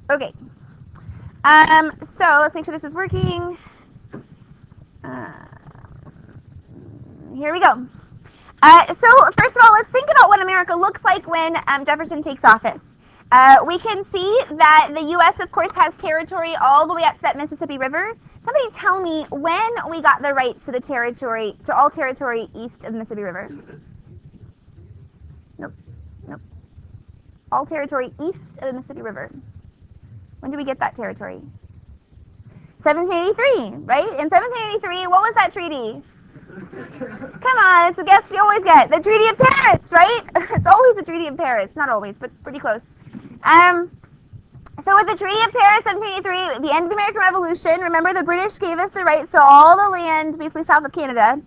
Okay. So let's make sure this is working. Here we go. So first of all, let's think about what America looks like when Jefferson takes office. We can see that the U.S., of course, has territory all the way up to that Mississippi River. Somebody tell me when we got the rights to the territory, to all territory east of the Mississippi River. Nope. Nope. All territory east of the Mississippi River. When did we get that territory? 1783, right? In 1783, what was that treaty? Come on, it's a guess you always get. The Treaty of Paris, right? It's always the Treaty of Paris. Not always, but pretty close. So with the Treaty of Paris, 1783, the end of the American Revolution, remember the British gave us the rights to all the land, basically south of Canada,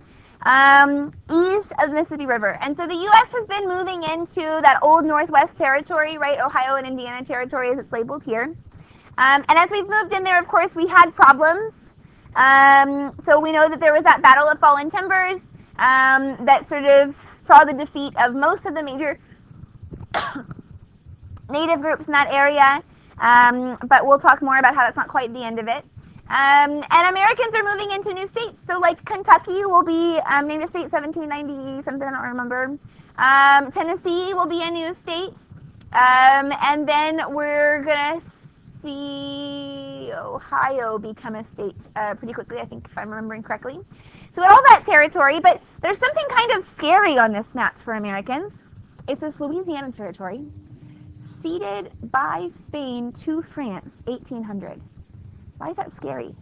east of the Mississippi River. And so the U.S. has been moving into that old Northwest territory, right? Ohio and Indiana territory as it's labeled here. And as we've moved in there, of course, we had problems. So we know that there was that Battle of Fallen Timbers that sort of saw the defeat of most of the major native groups in that area. But we'll talk more about how that's not quite the end of it. And Americans are moving into new states. So like Kentucky will be named a state 1790 something, I don't remember. Tennessee will be a new state. And then we're going to see Ohio become a state pretty quickly, I think, if I'm remembering correctly. So we got all that territory, but there's something kind of scary on this map for Americans. It's this Louisiana territory, ceded by Spain to France, 1800. Why is that scary?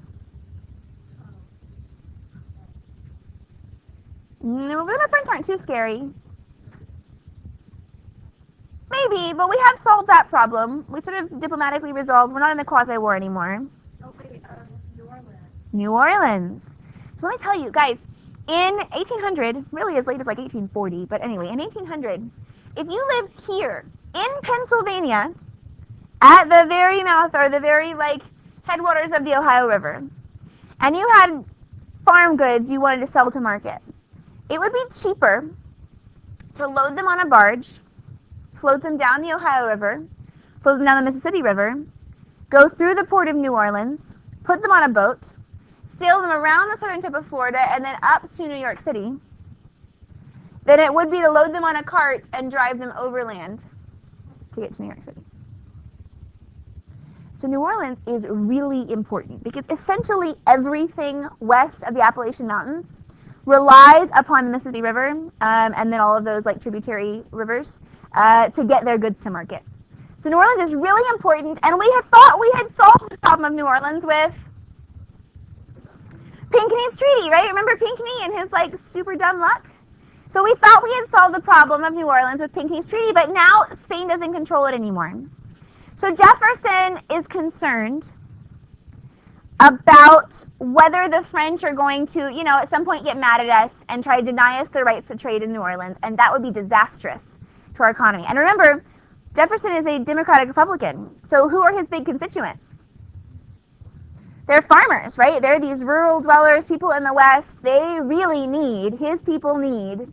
No, the French aren't too scary. Maybe, but we have solved that problem. We sort of diplomatically resolved. We're not in the quasi-war anymore. Okay, New Orleans. New Orleans. So let me tell you, guys, in 1800, really as late as like 1840, but anyway, in 1800, if you lived here in Pennsylvania, at the very mouth or the very headwaters of the Ohio River, and you had farm goods you wanted to sell to market, it would be cheaper to load them on a barge, float them down the Ohio River, float them down the Mississippi River, go through the port of New Orleans, put them on a boat, sail them around the southern tip of Florida, and then up to New York City, than it would be to load them on a cart and drive them overland to get to New York City. So New Orleans is really important because essentially everything west of the Appalachian Mountains relies upon the Mississippi River and then all of those tributary rivers to get their goods to market. So New Orleans is really important, and we had thought we had solved the problem of New Orleans with Pinckney's treaty, right? Remember Pinckney and his super dumb luck? So we thought we had solved the problem of New Orleans with Pinckney's treaty, but now Spain doesn't control it anymore. So Jefferson is concerned about whether the French are going to, at some point get mad at us and try to deny us the rights to trade in New Orleans, and that would be disastrous to our economy. And remember, Jefferson is a Democratic Republican, so who are his big constituents? They're farmers, right? They're these rural dwellers, people in the West. They really need, his people need,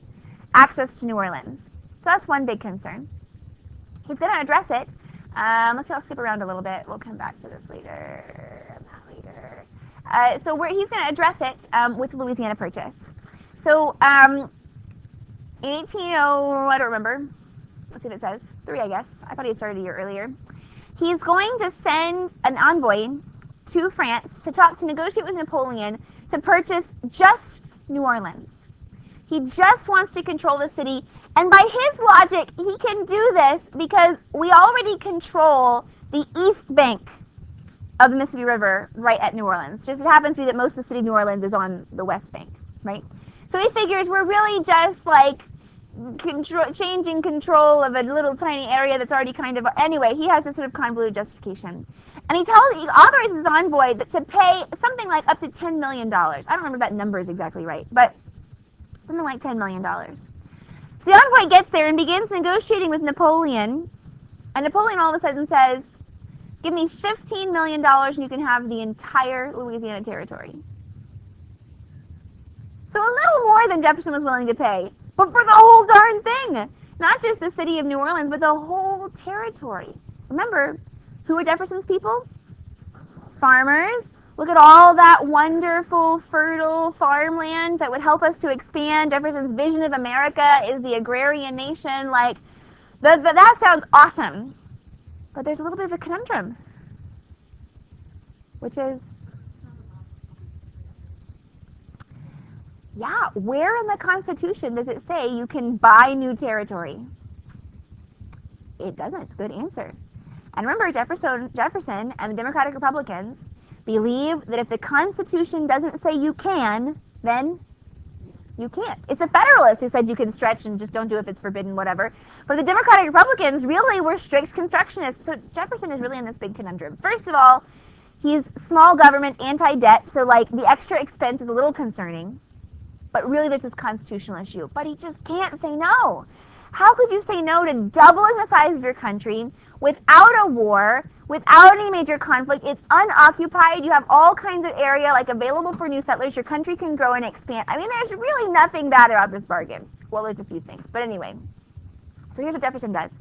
access to New Orleans. So that's one big concern. He's going to address it. I'll skip around a little bit. We'll come back to this later. So he's going to address it with the Louisiana Purchase. So in 1800, I don't remember. Let's see what it says. 3, I guess. I thought he had started a year earlier. He's going to send an envoy to France to negotiate with Napoleon to purchase just New Orleans. He just wants to control the city, and by his logic, he can do this because we already control the east bank of the Mississippi River right at New Orleans. Just it happens to be that most of the city of New Orleans is on the west bank, right? So he figures we're really just changing control of a little tiny area that's already anyway, he has this sort of convoluted justification. And he authorizes his envoy to pay something like up to $10 million. I don't remember that number is exactly right, but something like $10 million. So the envoy gets there and begins negotiating with Napoleon, and Napoleon all of a sudden says, give me $15 million and you can have the entire Louisiana territory. So a little more than Jefferson was willing to pay, but for the whole darn thing. Not just the city of New Orleans, but the whole territory. Remember, Who are Jefferson's people? Farmers. Look at all that wonderful, fertile farmland that would help us to expand. Jefferson's vision of America is the agrarian nation. Like, that sounds awesome. But there's a little bit of a conundrum, which is, yeah, where in the Constitution does it say you can buy new territory? It doesn't. Good answer. And remember, Jefferson and the Democratic Republicans believe that if the Constitution doesn't say you can, then you can't. It's the Federalists who said you can stretch and just don't do it if it's forbidden, whatever. But the Democratic Republicans really were strict constructionists. So Jefferson is really in this big conundrum. First of all, he's small government, anti-debt, so like the extra expense is a little concerning. But really there's this constitutional issue. But he just can't say no. How could you say no to doubling the size of your country without a war, without any major conflict? It's unoccupied. You have all kinds of area like available for new settlers. Your country can grow and expand. I mean, there's really nothing bad about this bargain. Well, there's a few things. But anyway, so here's what Jefferson does.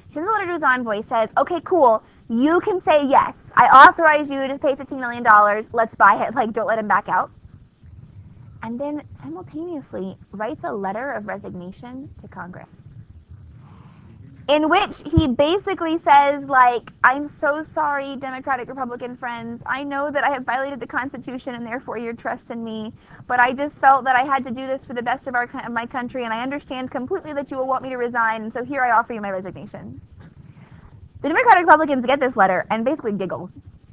He sends a letter to his envoy, says, okay, cool. You can say yes. I authorize you to pay $15 million. Let's buy it. Like, don't let him back out. And then simultaneously writes a letter of resignation to Congress, in which he basically says, like, I'm so sorry, Democratic Republican friends. I know that I have violated the Constitution and therefore your trust in me, but I just felt that I had to do this for the best of my country, and I understand completely that you will want me to resign, and so here I offer you my resignation. The Democratic Republicans get this letter and basically giggle.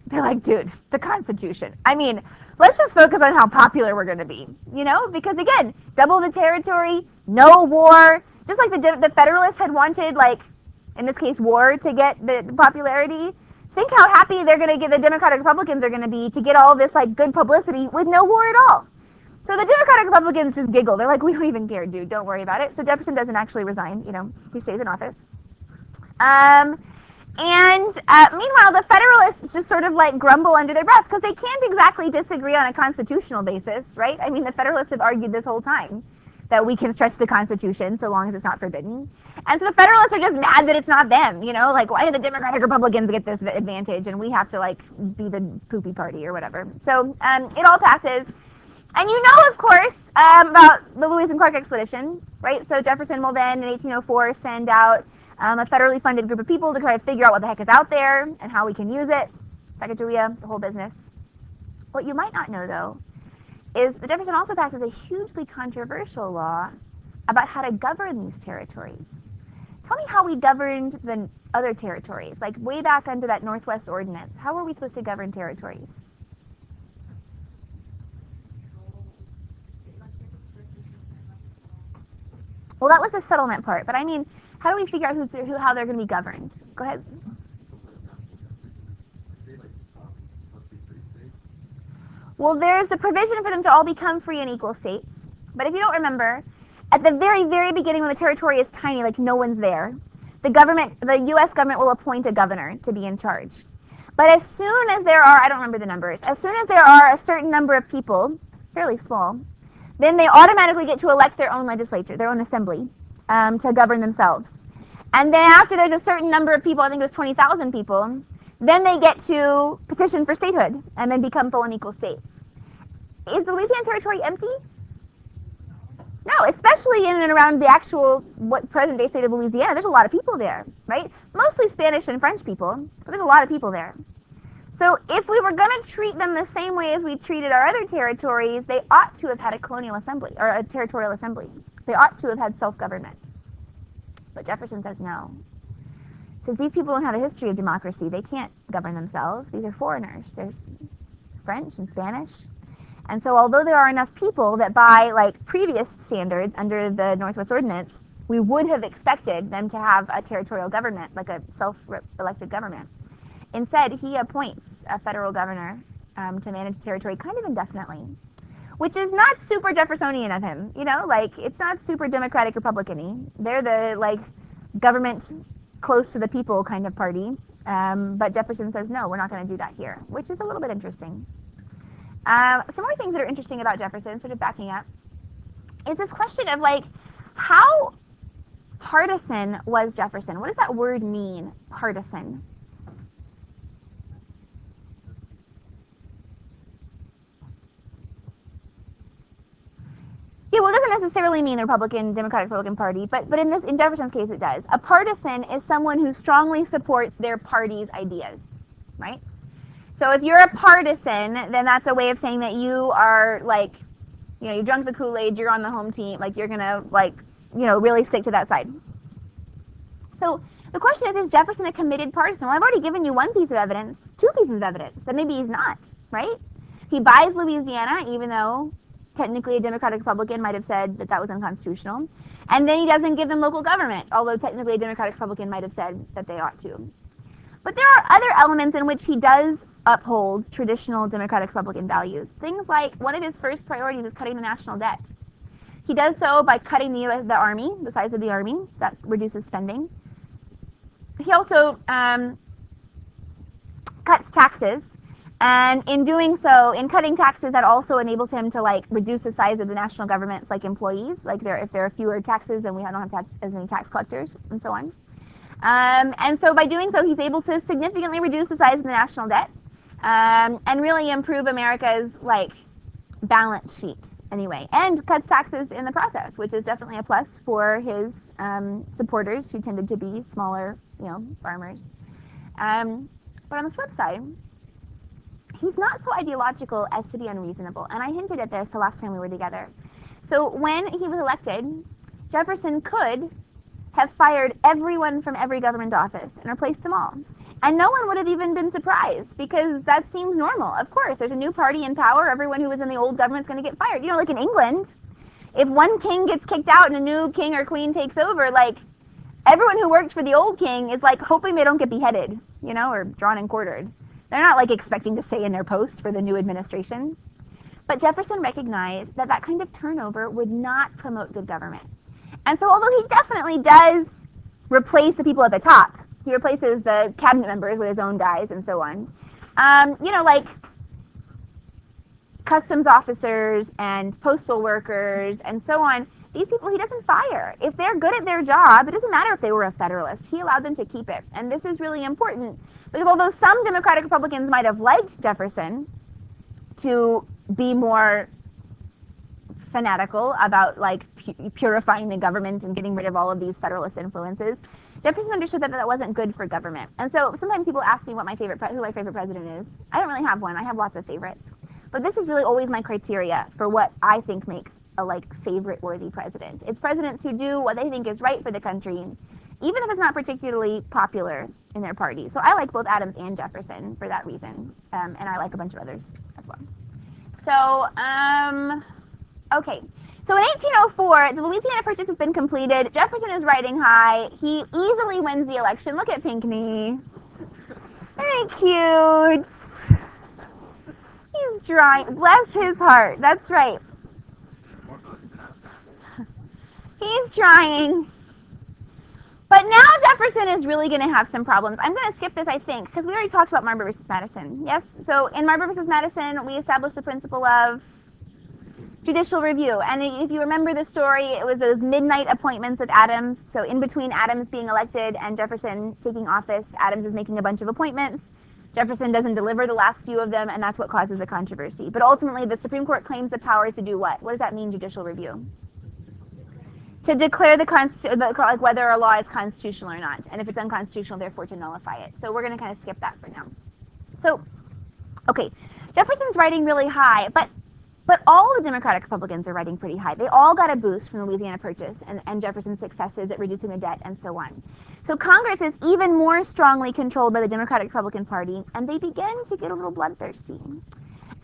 They're like, dude, the Constitution. I mean, let's just focus on how popular we're going to be, you know? Because again, double the territory, no war. Just like the Federalists had wanted, like, in this case, war to get the popularity. Think how happy they're going to get, the Democratic Republicans are going to be to get all this, like, good publicity with no war at all. So the Democratic Republicans just giggle. They're like, we don't even care, dude. Don't worry about it. So Jefferson doesn't actually resign. You know, he stays in office. Meanwhile, the Federalists just sort of like grumble under their breath because they can't exactly disagree on a constitutional basis, right? I mean, the Federalists have argued this whole time that we can stretch the Constitution so long as it's not forbidden. And so the Federalists are just mad that it's not them, you know? Like, why did the Democratic Republicans get this advantage and we have to, like, be the poopy party or whatever? So it all passes. And you know, of course, about the Lewis and Clark expedition, right? So Jefferson will then, in 1804, send out a federally funded group of people to try to figure out what the heck is out there and how we can use it. Sacagawea, the whole business. What you might not know, though, is that Jefferson also passes a hugely controversial law about how to govern these territories. Tell me how we governed the other territories, like way back under that Northwest Ordinance. How were we supposed to govern territories? Well, that was the settlement part, but I mean, how do we figure out how they're going to be governed? Go ahead. Well, there's the provision for them to all become free and equal states. But if you don't remember, at the very, very beginning when the territory is tiny, like no one's there, the U.S. government will appoint a governor to be in charge. But as soon as there are, I don't remember the numbers, as soon as there are a certain number of people, fairly small, then they automatically get to elect their own legislature, their own assembly, to govern themselves. And then after there's a certain number of people, I think it was 20,000 people, then they get to petition for statehood and then become full and equal states. Is the Louisiana Territory empty? No, especially in and around the actual, what present-day state of Louisiana. There's a lot of people there, right? Mostly Spanish and French people, but there's a lot of people there. So if we were going to treat them the same way as we treated our other territories, they ought to have had a colonial assembly, or a territorial assembly. They ought to have had self-government. But Jefferson says no. Because these people don't have a history of democracy. They can't govern themselves. These are foreigners. They're French and Spanish. And so although there are enough people that by like previous standards under the Northwest Ordinance, we would have expected them to have a territorial government, like a self-elected government. Instead, he appoints a federal governor to manage the territory kind of indefinitely, which is not super Jeffersonian of him. You know, like it's not super Democratic Republican-y. They're the like government close to the people kind of party. But Jefferson says, no, we're not going to do that here, which is a little bit interesting. Some more things that are interesting about Jefferson, sort of backing up, is this question of like, how partisan was Jefferson? What does that word mean, partisan? doesn't necessarily mean the Democratic Republican Party, but in Jefferson's case it does. A partisan is someone who strongly supports their party's ideas, right? So if you're a partisan, then that's a way of saying that you are like, you drunk the Kool-Aid, you're on the home team, like you're gonna really stick to that side. So the question is Jefferson a committed partisan? Well, I've already given you one piece of evidence, two pieces of evidence, that maybe he's not, right? He buys Louisiana, even though technically a Democratic Republican might have said that that was unconstitutional. And then he doesn't give them local government, although technically a Democratic Republican might have said that they ought to. But there are other elements in which he does uphold traditional Democratic Republican values. Things like one of his first priorities is cutting the national debt. He does so by cutting the Army, the size of the Army. That reduces spending. He also cuts taxes. And in doing so, in cutting taxes, that also enables him to reduce the size of the national government's employees. If there are fewer taxes, then we don't have to have as many tax collectors and so on. And so by doing so, he's able to significantly reduce the size of the national debt and really improve America's balance sheet anyway, and cuts taxes in the process, which is definitely a plus for his supporters who tended to be smaller, farmers. But on the flip side, he's not so ideological as to be unreasonable, and I hinted at this the last time we were together. So when he was elected, Jefferson could have fired everyone from every government office and replaced them all. And no one would have even been surprised, because that seems normal. Of course, there's a new party in power, everyone who was in the old government's going to get fired. Like in England, if one king gets kicked out and a new king or queen takes over, everyone who worked for the old king is hoping they don't get beheaded, or drawn and quartered. They're not expecting to stay in their post for the new administration. But Jefferson recognized that that kind of turnover would not promote good government. And so although he definitely does replace the people at the top, he replaces the cabinet members with his own guys and so on, customs officers and postal workers and so on, these people he doesn't fire. If they're good at their job, it doesn't matter if they were a Federalist. He allowed them to keep it. And this is really important, because although some Democratic Republicans might have liked Jefferson to be more fanatical about purifying the government and getting rid of all of these Federalist influences, Jefferson understood that that wasn't good for government. And so sometimes people ask me who my favorite president is. I don't really have one. I have lots of favorites. But this is really always my criteria for what I think makes a favorite-worthy president. It's presidents who do what they think is right for the country, even if it's not particularly popular in their party. So I like both Adams and Jefferson for that reason, and I like a bunch of others as well. So, okay. So in 1804, the Louisiana Purchase has been completed. Jefferson is riding high. He easily wins the election. Look at Pinckney. Very cute. He's drawing. Bless his heart. That's right. He's trying. But now Jefferson is really going to have some problems. I'm going to skip this, I think, because we already talked about Marbury versus Madison. Yes? So in Marbury versus Madison, we established the principle of judicial review. And if you remember the story, it was those midnight appointments of Adams. So in between Adams being elected and Jefferson taking office, Adams is making a bunch of appointments. Jefferson doesn't deliver the last few of them, and that's what causes the controversy. But ultimately, the Supreme Court claims the power to do what? What does that mean, judicial review? To declare whether a law is constitutional or not, and if it's unconstitutional, therefore to nullify it. So we're going to kind of skip that for now. So, okay, Jefferson's riding really high, but all the Democratic Republicans are riding pretty high. They all got a boost from the Louisiana Purchase and Jefferson's successes at reducing the debt and so on. So Congress is even more strongly controlled by the Democratic Republican Party, and they begin to get a little bloodthirsty.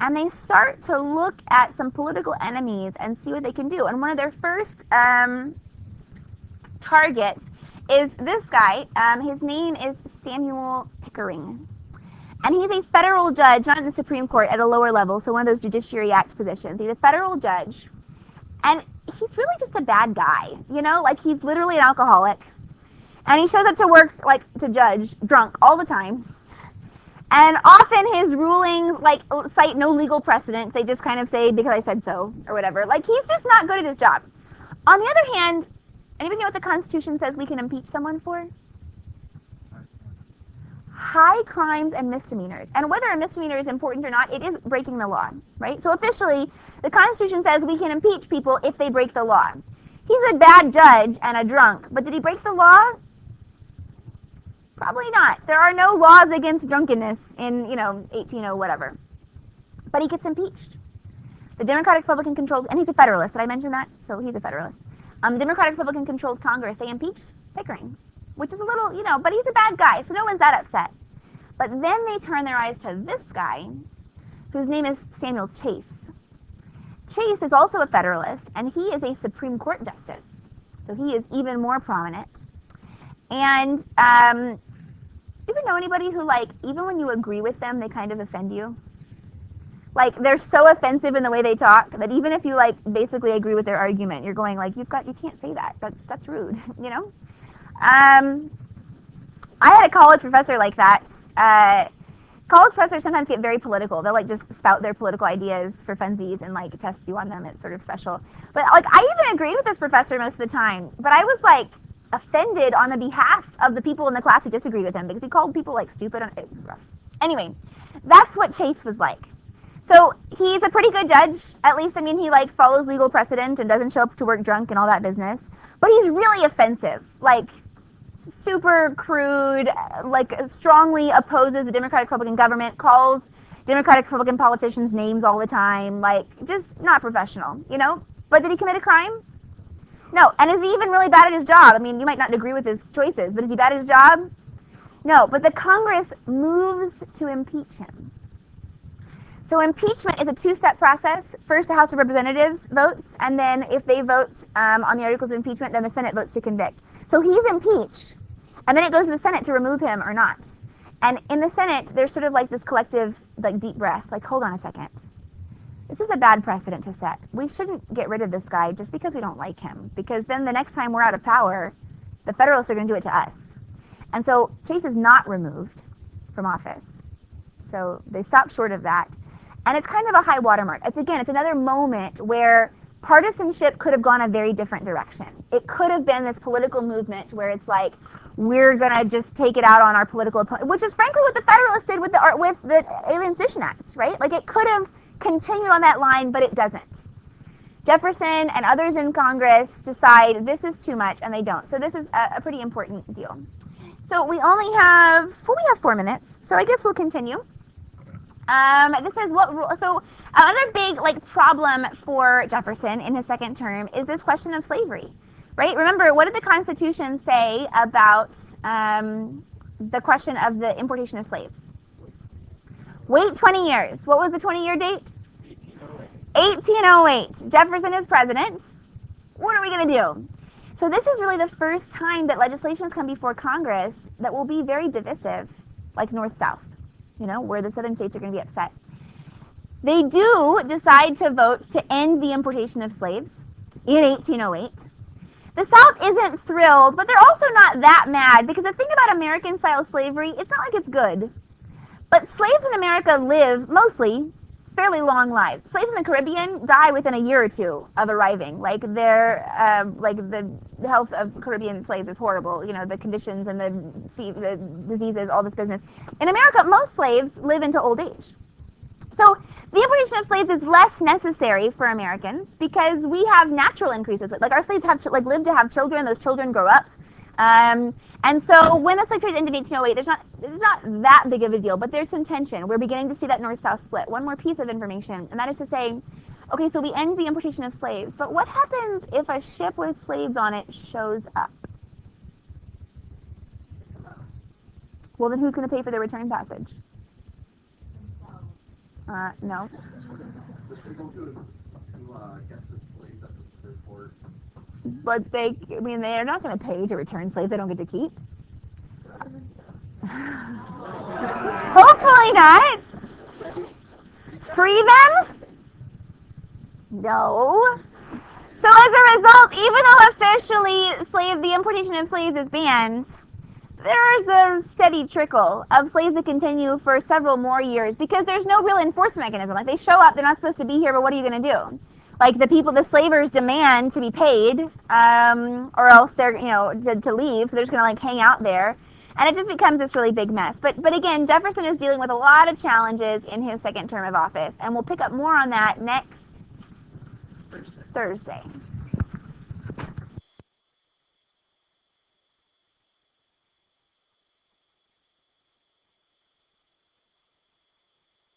And they start to look at some political enemies and see what they can do. And one of their first targets is this guy. His name is Samuel Pickering. And he's a federal judge, not in the Supreme Court, at a lower level, so one of those Judiciary Act positions. He's a federal judge. And he's really just a bad guy, he's literally an alcoholic. And he shows up to work, to judge, drunk all the time. And often his rulings, cite no legal precedent. They just kind of say, because I said so, or whatever. He's just not good at his job. On the other hand, anybody know what the Constitution says we can impeach someone for? high crimes and misdemeanors. And whether a misdemeanor is important or not, it is breaking the law, right? So officially, the Constitution says we can impeach people if they break the law. He's a bad judge and a drunk, but did he break the law? Probably not. There are no laws against drunkenness in, 1800 whatever. But he gets impeached. The Democratic Republican controlled, and he's a Federalist. Did I mention that? So he's a Federalist. Democratic Republican controlled Congress. They impeached Pickering, which is a little, but he's a bad guy, so no one's that upset. But then they turn their eyes to this guy, whose name is Samuel Chase. Chase is also a Federalist, and he is a Supreme Court justice. So he is even more prominent. And you ever know anybody who, even when you agree with them, they kind of offend you? Like, they're so offensive in the way they talk that even if you, basically agree with their argument, you're going, you can't say that. That's rude, I had a college professor like that. College professors sometimes get very political. They'll, just spout their political ideas for funsies and, test you on them. It's sort of special. But, I even agreed with this professor most of the time. But I was, offended on the behalf of the people in the class who disagreed with him because he called people, stupid. It was rough. Anyway, that's what Chase was like. So he's a pretty good judge. At least, he follows legal precedent and doesn't show up to work drunk and all that business. But he's really offensive, super crude, strongly opposes the Democratic Republican government, calls Democratic Republican politicians names all the time, just not professional, But did he commit a crime? No. And is he even really bad at his job? You might not agree with his choices, but is he bad at his job? No. But the Congress moves to impeach him. So impeachment is a two-step process. First, the House of Representatives votes, and then if they vote on the articles of impeachment, then the Senate votes to convict. So he's impeached, and then it goes to the Senate to remove him or not. And in the Senate, there's sort of this collective, deep breath, hold on a second. This is a bad precedent to set. We shouldn't get rid of this guy just because we don't like him, because then the next time we're out of power, the Federalists are going to do it to us. And so Chase is not removed from office. So they stop short of that. And it's kind of a high watermark. It's another moment where partisanship could have gone a very different direction. It could have been this political movement where it's we're going to just take it out on our political opponent, which is frankly what the Federalists did with the Alien Sedition Act, right? It could have continued on that line, but it doesn't. Jefferson and others in Congress decide this is too much, and they don't. So this is a pretty important deal. So we have 4 minutes, so I guess we'll continue. This says so another big problem for Jefferson in his second term is this question of slavery, right? Remember, what did the Constitution say about the question of the importation of slaves? Wait 20 years. What was the 20-year date? 1808. Jefferson is president. What are we going to do? So this is really the first time that legislations come before Congress that will be very divisive, like North-South. Where the southern states are going to be upset. They do decide to vote to end the importation of slaves in 1808. The South isn't thrilled, but they're also not that mad, because the thing about American-style slavery, it's not like it's good. But slaves in America live, mostly, fairly long lives. Slaves in the Caribbean die within a year or two of arriving. The health of Caribbean slaves is horrible. The conditions and the diseases, all this business. In America, most slaves live into old age. So the importation of slaves is less necessary for Americans because we have natural increases. Our slaves have live to have children. Those children grow up. And so when the slave trade ended in 1808, there's not that big of a deal, but there's some tension. We're beginning to see that North-South split. One more piece of information, and that is to say, okay, so we end the importation of slaves, but what happens if a ship with slaves on it shows up? Well, then who's going to pay for their return passage? No. But they're not going to pay to return slaves they don't get to keep. Hopefully not. Free them? No. So as a result, even though officially the importation of slaves is banned, there is a steady trickle of slaves that continue for several more years because there's no real enforcement mechanism. They show up, they're not supposed to be here, but what are you going to do? The slavers demand to be paid, or else they're, to leave, so they're just going to hang out there. And it just becomes this really big mess. But again, Jefferson is dealing with a lot of challenges in his second term of office, and we'll pick up more on that next Thursday.